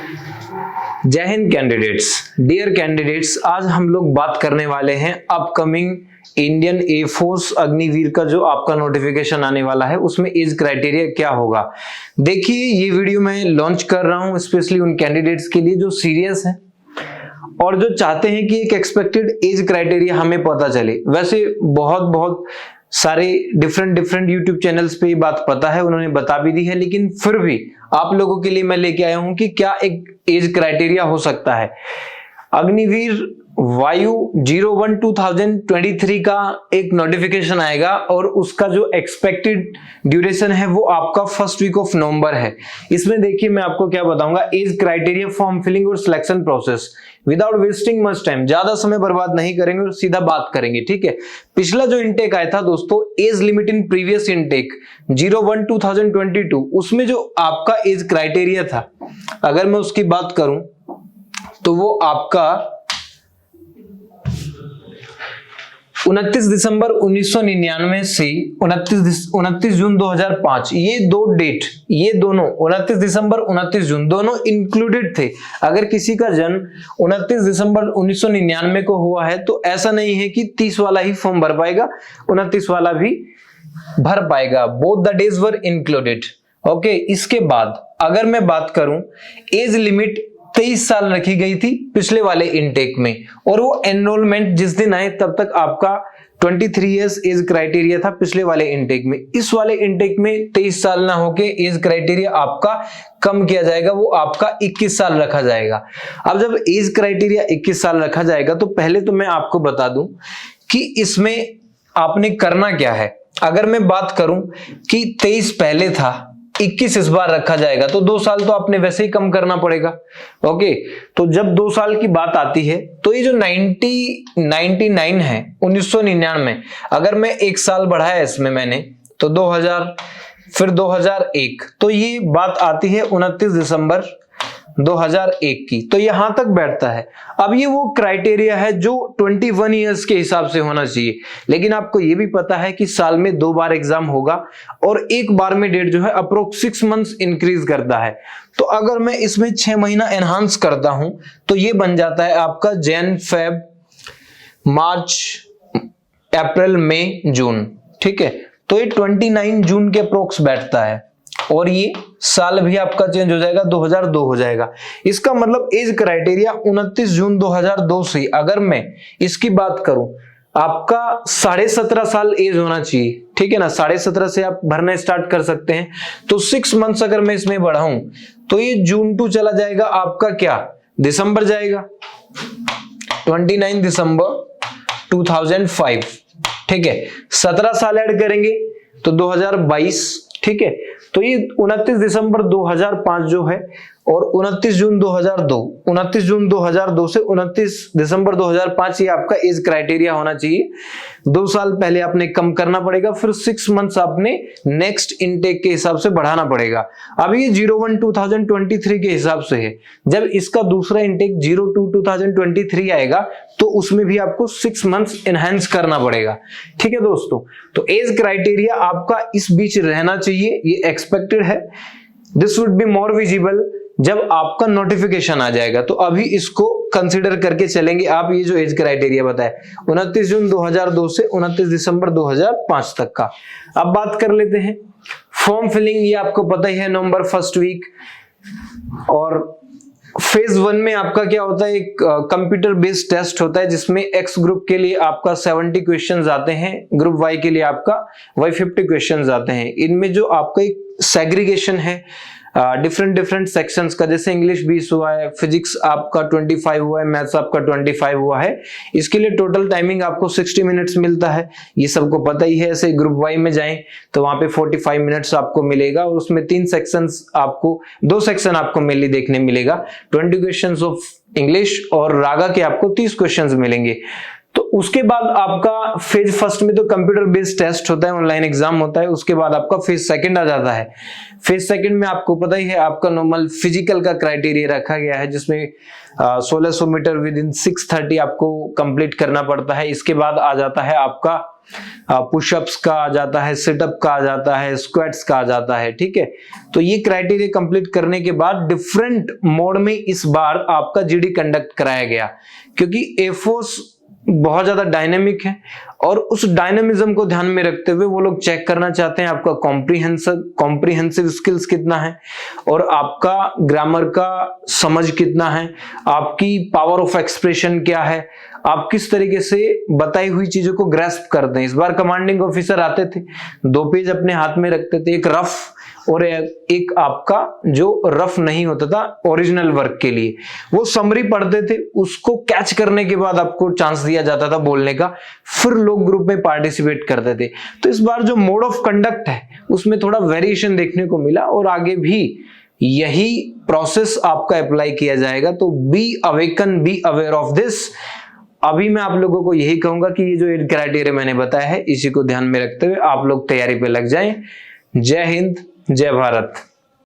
जय Hind candidates, dear candidates, आज हम लोग बात करने वाले हैं अपकमिंग इंडियन एयरफोर्स अग्निवीर का जो आपका नोटिफिकेशन आने वाला है उसमें एज क्राइटेरिया क्या होगा। देखिए, ये वीडियो मैं लॉन्च कर रहा हूं स्पेशली उन कैंडिडेट्स के लिए जो सीरियस हैं और जो चाहते हैं कि एक एक्सपेक्टेड एज क्राइटेरिया हमें पता चले। वैसे बहुत सारे डिफरेंट यूट्यूब चैनल्स पे ये बात पता है, उन्होंने बता भी दी है, लेकिन फिर भी आप लोगों के लिए मैं लेके आया हूं कि क्या एक एज क्राइटेरिया हो सकता है। अग्निवीर वायु 01/2023 का एक नोटिफिकेशन आएगा और उसका जो एक्सपेक्टेड ड्यूरेशन है वो आपका फर्स्ट वीक ऑफ नवंबर है। इसमें देखिए मैं आपको क्या बताऊंगा, एज क्राइटेरिया, फॉर्म फिलिंग और selection process. Without wasting much time, ज्यादा समय बर्बाद नहीं करेंगे और सीधा बात करेंगे, ठीक है। पिछला जो इनटेक आया था दोस्तों, age limit in previous intake 01/2022, उसमें जो आपका एज क्राइटेरिया था, अगर मैं उसकी बात करूं तो वो आपका 29 दिसंबर 1999 से 29 जून 2005, ये दो डेट, ये दोनों 29 दिसंबर 29 जून दोनों इंक्लूडेड थे। अगर किसी का जन्म 29 दिसंबर 1999 को हुआ है तो ऐसा नहीं है कि 30 वाला ही फॉर्म भर पाएगा, 29 वाला भी भर पाएगा। Both the days were included. Okay, इसके बाद अगर मैं बात करूं, एज लिमिट 23 साल रखी गई थी पिछले वाले इनटेक में, और वो एनरोलमेंट जिस दिन आए तब तक आपका 23 इयर्स एज क्राइटेरिया था पिछले वाले इनटेक में। इस वाले इनटेक में 23 साल ना होके एज क्राइटेरिया आपका कम किया जाएगा, वो आपका 21 साल रखा जाएगा। अब जब एज क्राइटेरिया 21 साल रखा जाएगा तो पहले तो मैं आपको बता दूं कि इसमें आपने करना क्या है। अगर मैं बात करूं कि 23 पहले था, 21 इस बार रखा जाएगा, तो 2 साल तो आपने वैसे ही कम करना पड़ेगा। ओके, तो जब 2 साल की बात आती है तो ये जो 99 है 1999, अगर मैं 1 साल बढ़ाया इसमें मैंने तो 2000, फिर 2001, तो ये बात आती है 29 दिसंबर 2001 की, तो यहां तक बैठता है। अब ये वो क्राइटेरिया है जो 21 इयर्स के हिसाब से होना चाहिए, लेकिन आपको ये भी पता है कि साल में 2 बार एग्जाम होगा और एक बार में डेट जो है अप्रोक्स 6 मंथ्स इंक्रीज करता है। तो अगर मैं इसमें 6 महीना एनहांस करता हूं तो ये बन जाता है आपका जैन, फेब, मार्च, अप्रैल, मई, जून, ठीक है। तो ये 29 जून के अप्रोक्स बैठता है और ये साल भी आपका चेंज हो जाएगा, 2002 हो जाएगा। इसका मतलब एज क्राइटेरिया 29 जून 2002 से, अगर मैं इसकी बात करूं, आपका 17.5 साल एज होना चाहिए, ठीक है ना। 17.5 से आप भरना स्टार्ट कर सकते हैं। तो 6 मंथ्स अगर मैं इसमें बढ़ाऊं तो ये जून टू चला जाएगा, आपका क्या दिसंबर जाएगा, 29 दिसंबर 2005, ठीक है। 17 साल ऐड करेंगे तो 2022, ठीक है। तो ये 29 दिसंबर 2005 जो है और 29 जून 2002 से 29 दिसंबर 2005 ये आपका एज क्राइटेरिया होना चाहिए। 2 साल पहले आपने कम करना पड़ेगा, फिर 6 मंथ्स आपने नेक्स्ट इनटेक के हिसाब से बढ़ाना पड़ेगा। अब ये 01/2023 के हिसाब से है। जब इसका दूसरा इनटेक 02/2023 आएगा तो उसमें भी आपको 6 मंथ्स एनहांस करना पड़ेगा, ठीक है दोस्तों। तो एज क्राइटेरिया आपका इस बीच रहना चाहिए, ये एक्सपेक्टेड है। This would be more visible जब आपका नोटिफिकेशन आ जाएगा, तो अभी इसको कंसीडर करके चलेंगे आप। ये जो एज क्राइटेरिया बताए 29 जून 2002 से 29 दिसंबर 2005 तक का। अब बात कर लेते हैं फॉर्म फिलिंग। ये आपको पता ही है, नवंबर फर्स्ट वीक। और फेज 1 में आपका क्या होता है, एक कंप्यूटर बेस्ड टेस्ट होता है जिसमें एक्स ग्रुप के लिए आपका 70 क्वेश्चंस आते हैं, ग्रुप वाई के लिए आपका 50 क्वेश्चंस आते हैं। इनमें जो आपका एक सेग्रीगेशन है डिफरेंट सेक्शंस का, जैसे इंग्लिश 20 हुआ है, फिजिक्स आपका 25 हुआ है, मैथ्स आपका 25 हुआ है। इसके लिए टोटल टाइमिंग आपको 60 मिनट्स मिलता है, ये सबको पता ही है। ऐसे ग्रुप वाई में जाएं तो वहां पे 45 मिनट्स आपको मिलेगा और उसमें 3 सेक्शंस आपको, 2 सेक्शन आपको मेनली देखने मिलेगा। 20 क्वेश्चंस ऑफ इंग्लिश और रागा के आपको 30 क्वेश्चंस मिलेंगे। तो उसके बाद आपका फेज फर्स्ट में तो कंप्यूटर बेस्ड टेस्ट होता है, ऑनलाइन एग्जाम होता है। उसके बाद आपका फेज सेकंड आ जाता है। फेज सेकंड में आपको पता ही है आपका नॉर्मल फिजिकल का क्राइटेरिया रखा गया है, जिसमें 1600 मीटर विद इन 6:30 आपको कंप्लीट करना पड़ता है। इसके बाद आ जाता है आपका पुशअप्स का आ जाता है, सिटअप का आ जाता है, स्क्वाट्स का आ जाता है, ठीक है। तो ये क्राइटेरिया कंप्लीट करने के बाद डिफरेंट मोड में इस बार आपका जीडी कंडक्ट कराया गया, क्योंकि एयरफोर्स बहुत ज्यादा डायनेमिक है और उस डायनेमिज्म को ध्यान में रखते हुए वो लोग चेक करना चाहते हैं आपका कॉम्प्रिहेंसिव स्किल्स कितना है और आपका ग्रामर का समझ कितना है, आपकी पावर ऑफ एक्सप्रेशन क्या है, आप किस तरीके से बताई हुई चीजों को ग्रैस्प करते हैं। इस बार कमांडिंग ऑफिसर आते थे, 2 पेज अपने हाथ में रखते थे, एक रफ और एक आपका जो रफ नहीं होता था ओरिजिनल वर्क के लिए, वो समरी पढ़ते थे, उसको कैच करने के बाद आपको चांस दिया जाता था बोलने का, फिर लोग ग्रुप में पार्टिसिपेट करते थे। तो इस बार जो मोड ऑफ कंडक्ट है उसमें थोड़ा वेरिएशन देखने को मिला और आगे भी यही प्रोसेस आपका अप्लाई किया जाएगा। तो be awaken, be aware of this. अभी मैं आप लोगों को यही कहूंगा कि ये जो क्राइटेरिया मैंने बताया है इसी को ध्यान में रखते हुए आप लोग तैयारी पे लग जाएं। जय हिंद, जय भारत।